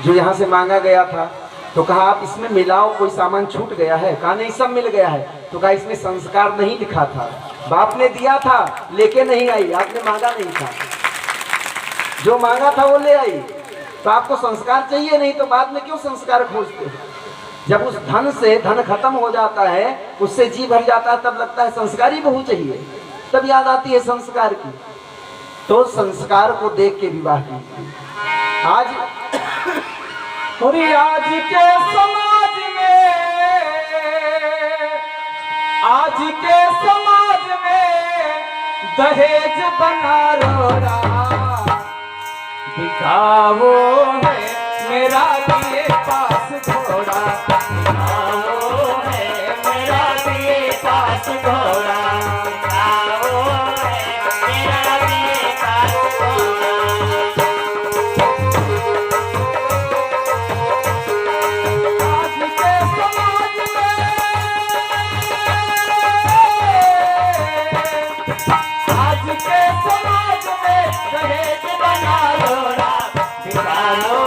जो यहाँ से मांगा गया था। तो कहा आप इसमें मिलाओ, कोई सामान छूट गया है? कहा नहीं, सब मिल गया है। तो कहा इसमें संस्कार नहीं लिखा था, बाप ने दिया था लेके नहीं आई, आपने मांगा नहीं था, जो मांगा था वो ले आई। तो आपको संस्कार चाहिए, नहीं तो बाद में क्यों संस्कार खोजते हो? जब उस धन से धन खत्म हो जाता है, उससे जी भर जाता है, तब लगता है संस्कारी बहू चाहिए, तब याद आती है संस्कार की। तो संस्कार को देख के विवाह की। आज और आज के समाज में, आज के समाज में दहेज बना रोड़ा, दिखाओ है मेरा दिए पास घोड़ा, दिखाओ है मेरा दिए पास घोड़ा, दिखाओ है मेरा दिए पास घोड़ा। आज के समाज में, आज के समाज में दहेज बना रोड़ा, दिखाओ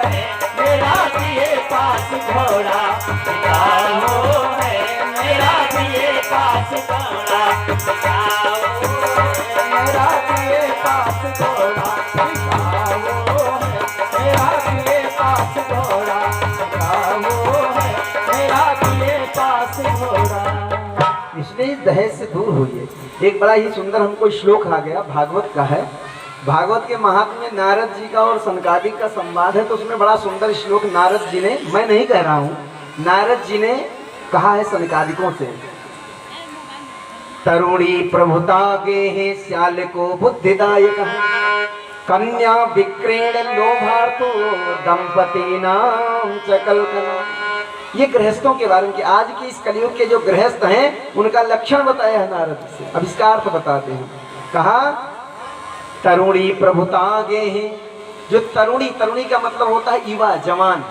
है मेरा दिए पास घोड़ा, दिखाओ है मेरा दिए पास घोड़ा, दिखाओ है मेरा दिए पास घोड़ा, दिखाओ है मेरा दिए पास घोड़ा, दिखाओ है मेरा दिए पास घोड़ा। इसलिए इस दहेज से दूर होइए। एक बड़ा ही सुंदर हमको श्लोक आ गया, भागवत का है। भागवत के महात्म्य में नारद जी का और सनकादिक का संवाद है, तो उसमें बड़ा सुंदर श्लोक नारद जी ने, मैं नहीं कह रहा हूँ, नारद जी ने कहा है सनकादिकों से, तरुणी प्रभुता गेहे श्याल को बुद्धिदायक कन्या विक्रेण लोभार्थो दंपति नाम च कल्पना। ये गृहस्थों के बारे में कि आज की इस कलयुग के जो गृहस्थ हैं उनका लक्षण बताया है नारद से। अब इसका अर्थ बताते हैं। कहा तरुणी प्रभुता गेहे, जो तरुणी, तरुणी का मतलब होता है युवा, जवान।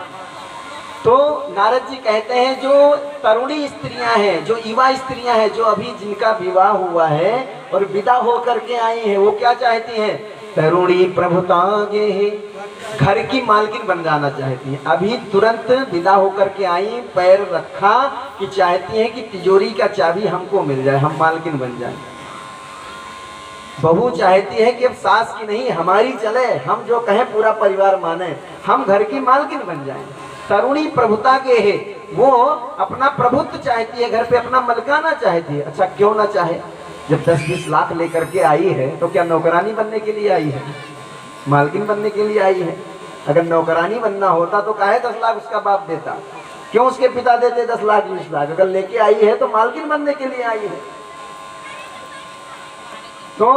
तो नारद जी कहते हैं जो तरुणी स्त्रियां हैं, जो युवा स्त्रियां हैं, जो अभी जिनका विवाह हुआ है और विदा होकर के आई हैं, वो क्या चाहती हैं? तरुणी प्रभुता गेहे, घर की मालकिन बन जाना चाहती हैं। अभी तुरंत विदा होकर के आई, पैर रखा कि चाहती हैं कि तिजोरी का चाबी हमको मिल जाए, हम मालकिन बन जाएं। बहू चाहती है कि अब सास की नहीं हमारी चले, हम जो कहें पूरा परिवार माने, हम घर की मालकिन बन जाएं। तरुणी प्रभुता के है, वो अपना प्रभुत्व चाहती है, घर पे अपना मलकाना चाहती है। अच्छा क्यों ना चाहे? जब 10-20 लाख लेकर के आई है तो क्या नौकरानी बनने के लिए आई है? मालकिन बनने के लिए आई है। अगर नौकरानी बनना होता तो काहे 10 लाख उसका बाप देता? क्यों उसके पिता देते 10 लाख 20 लाख? अगर लेके आई है तो मालकिन बनने के लिए आई है। तो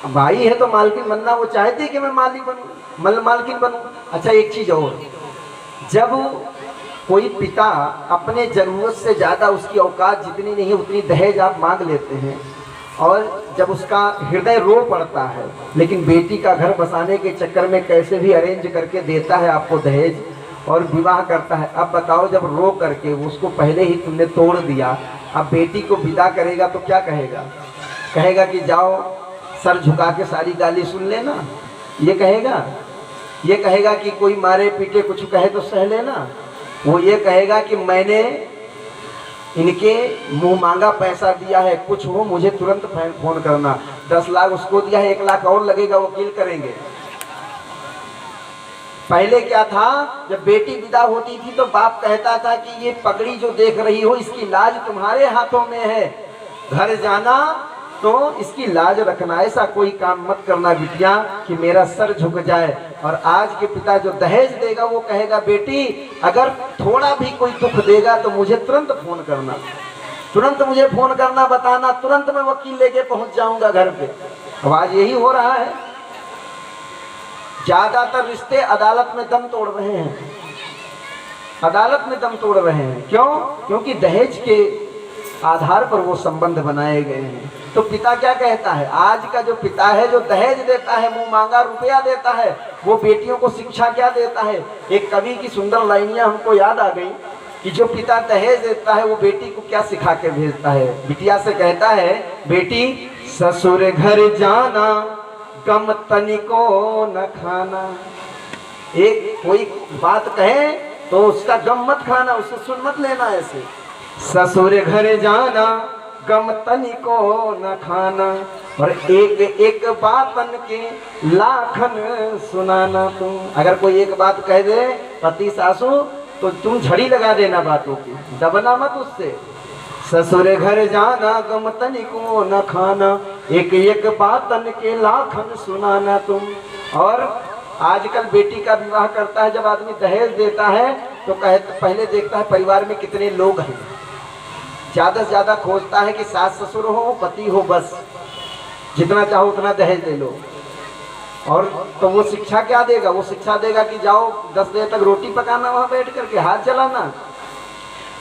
भाई है तो मालकिन बनना वो चाहती है कि मैं मालिक बनूं, मालकिन बनूं। अच्छा एक चीज और, जब कोई पिता अपने जरूरत से ज्यादा, उसकी औकात जितनी नहीं है उतनी दहेज आप मांग लेते हैं, और जब उसका हृदय रो पड़ता है, लेकिन बेटी का घर बसाने के चक्कर में कैसे भी अरेंज करके देता है आपको दहेज और विवाह करता है। अब बताओ जब रो करके उसको पहले ही तुमने तोड़ दिया, अब बेटी को विदा करेगा तो क्या कहेगा? कहेगा कि जाओ सर झुका के सारी गाली सुन लेना, ये कहेगा? ये कहेगा कि कोई मारे पीटे कुछ कहे तो सह लेना? वो ये कहेगा कि मैंने इनके मुंह मांगा पैसा दिया है, कुछ हो मुझे तुरंत फोन करना। 10 लाख उसको दिया है, 1 लाख और लगेगा, वकील करेंगे। पहले क्या था, जब बेटी विदा होती थी तो बाप कहता था कि ये पगड़ी जो देख रही हो इसकी लाज तुम्हारे हाथों में है, घर जाना तो इसकी लाज रखना, ऐसा कोई काम मत करना बिटिया कि मेरा सर झुक जाए। और आज के पिता जो दहेज देगा वो कहेगा बेटी अगर थोड़ा भी कोई दुख देगा तो मुझे तुरंत फोन करना, तुरंत मुझे फोन करना, बताना, तुरंत मैं वकील लेके पहुंच जाऊंगा घर पे। अब आज यही हो रहा है। ज्यादातर रिश्ते अदालत में दम तोड़ रहे हैं, अदालत में दम तोड़ रहे हैं। क्यों? क्योंकि दहेज के आधार पर वो संबंध बनाए गए हैं। तो पिता क्या कहता है? आज का जो पिता है जो दहेज देता है, मुंह मांगा रुपया देता है, वो बेटियों को शिक्षा क्या देता है? एक कवि की सुंदर लाइनियां हमको याद आ गई कि जो पिता दहेज देता है वो बेटी को क्या सिखा के भेजता है। बिटिया से कहता है बेटी ससुर घर जाना गम तनिको न खाना, एक कोई बात कहे तो उसका गम मत खाना, उससे सुन मत लेना। ऐसे ससुर घर जाना गम तनी को न खाना, और एक एक बातन के लाखन सुनाना। तुम अगर कोई एक बात कह दे पति सासू तो तुम झड़ी लगा देना बातों की, दबना मत उससे। ससुर घर जाना गम तनी को न खाना, एक एक बातन के लाखन सुनाना तुम। और आजकल बेटी का विवाह करता है, जब आदमी दहेज देता है तो पहले देखता है परिवार में कितने लोग हैं, ज्यादा से ज्यादा खोजता है कि सास ससुर हो पति हो, बस जितना चाहो उतना दहेज ले लो। और तो वो शिक्षा क्या देगा? वो शिक्षा देगा कि जाओ 10 बजे तक रोटी पकाना, वहां बैठ करके हाथ चलाना।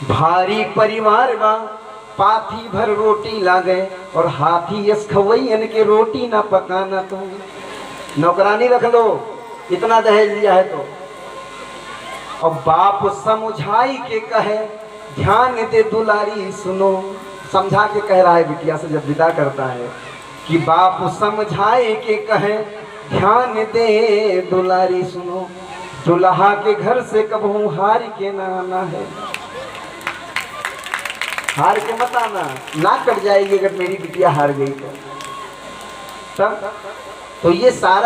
भारी परिवार बा पाथी भर रोटी लागे, और हाथी यस खवैयन के रोटी ना पकाना। तो नौकरानी रख लो इतना दहेज लिया है तो। और बाप समझाई के कहे ध्यान दे दुलारी सुनो, समझा के कह रहा है बिटिया से जब विदा करता है कि बाप समझाए के कहे ध्यान दे दुलारी सुनो, दुल्हा के घर से कबहू हार के ना आना है। हार के मत आना, ना कट जाएगी अगर मेरी बिटिया हार गई तो। तब तो ये सारा